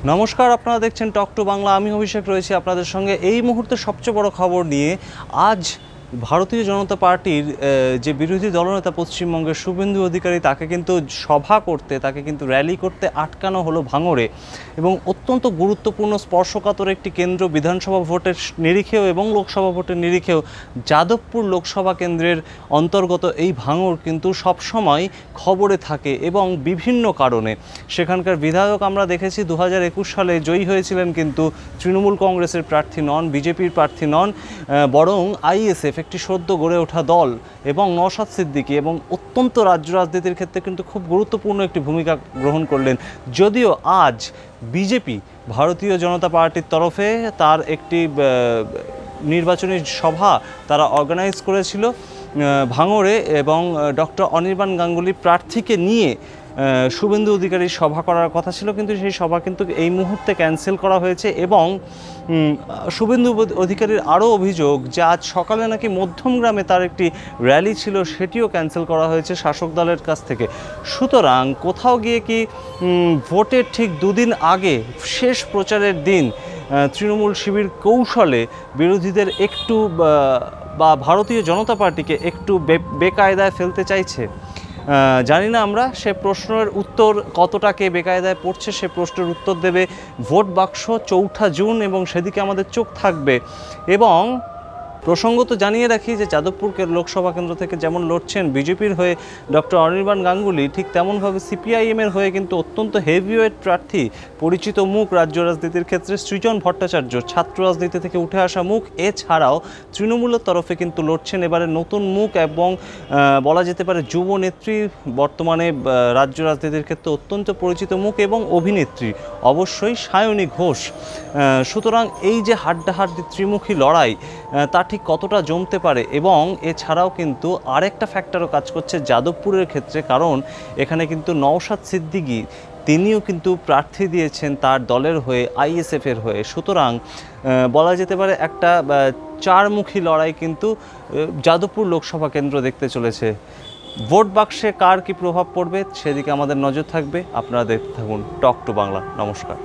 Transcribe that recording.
নমস্কার, আপনারা দেখছেন টক টু বাংলা। আমি অভিষেক রয়েছি আপনাদের সঙ্গে। এই মুহূর্তে সবচেয়ে বড় খবর নিয়ে আজ ভারতীয় জনতা পার্টির যে বিরোধী দলনেতা পশ্চিমবঙ্গের শুভেন্দু অধিকারী, তাকে কিন্তু সভা করতে, তাকে কিন্তু র্যালি করতে আটকানো হলো ভাঙড়ে। এবং অত্যন্ত গুরুত্বপূর্ণ স্পর্শকাতর একটি কেন্দ্র, বিধানসভা ভোটের নিরিখেও এবং লোকসভা ভোটের নিরিখেও যাদবপুর লোকসভা কেন্দ্রের অন্তর্গত এই ভাঙড় কিন্তু সবসময় খবরে থাকে এবং বিভিন্ন কারণে। সেখানকার বিধায়ক আমরা দেখেছি 2021 সালে জয়ী হয়েছিলেন, কিন্তু তৃণমূল কংগ্রেসের প্রার্থী নন, বিজেপির প্রার্থী নন, বরং আইএসএফ, একটি সদ্য গড়ে ওঠা দল, এবং নওশাদ সিদ্দিকী, এবং অত্যন্ত রাজ্য রাজনীতির ক্ষেত্রে কিন্তু খুব গুরুত্বপূর্ণ একটি ভূমিকা গ্রহণ করলেন। যদিও আজ বিজেপি, ভারতীয় জনতা পার্টির তরফে তার একটি নির্বাচনী সভা তারা অর্গানাইজ করেছিল ভাঙড়ে, এবং ডক্টর অনির্বাণ গাঙ্গুলি প্রার্থীকে নিয়ে শুভেন্দু অধিকারীর সভা করার কথা ছিল, কিন্তু সেই সভা কিন্তু এই মুহূর্তে ক্যান্সেল করা হয়েছে। এবং শুভেন্দু অধিকারীর আরও অভিযোগ যে আজ সকালে নাকি মধ্যমগ্রামে তার একটি র্যালি ছিল, সেটিও ক্যান্সেল করা হয়েছে শাসক দলের কাছ থেকে। সুতরাং কোথাও গিয়ে কি ভোটের ঠিক দুদিন আগে, শেষ প্রচারের দিন, তৃণমূল শিবির কৌশলে বিরোধীদের একটু বা ভারতীয় জনতা পার্টিকে একটু বেকায়দায় ফেলতে চাইছে? জানি না আমরা। সে প্রশ্নের উত্তর, কতটা কে বেকায়দায় পড়ছে সে প্রশ্নের উত্তর দেবে ভোট বাক্স 4 জুন, এবং সেদিকে আমাদের চোখ থাকবে। এবং প্রসঙ্গত জানিয়ে রাখি যে যাদবপুর লোকসভা কেন্দ্র থেকে যেমন লড়ছেন বিজেপির হয়ে ডক্টর অনির্বাণ গাঙ্গুলি, ঠিক তেমনভাবে সিপিআইএমের হয়ে কিন্তু অত্যন্ত হেভিওয়েট প্রার্থী, পরিচিত মুখ রাজ্য রাজনীতির ক্ষেত্রে সৃজন ভট্টাচার্য, ছাত্র রাজনীতি থেকে উঠে আসা মুখ। এছাড়াও তৃণমূলের তরফে কিন্তু লড়ছেন এবারে নতুন মুখ এবং বলা যেতে পারে যুব নেত্রী, বর্তমানে রাজ্য রাজনীতির ক্ষেত্রে অত্যন্ত পরিচিত মুখ এবং অভিনেত্রী অবশ্যই সায়নী ঘোষ। সুতরাং এই যে হাড্ডাহাড্ডি ত্রিমুখী লড়াই, তা ঠিক কতটা জমতে পারে। এবং এছাড়াও কিন্তু আরেকটা ফ্যাক্টরও কাজ করছে যাদবপুরের ক্ষেত্রে, কারণ এখানে কিন্তু নওশাদ সিদ্দিকী, তিনিও কিন্তু প্রার্থী দিয়েছেন তার দলের হয়ে, আইএসএফের হয়ে। সুতরাং বলা যেতে পারে একটা চারমুখী লড়াই কিন্তু যাদবপুর লোকসভা কেন্দ্র দেখতে চলেছে। ভোট বাক্সে কার কী প্রভাব পড়বে সেদিকে আমাদের নজর থাকবে। আপনারা দেখতে থাকুন টক টু বাংলা। নমস্কার।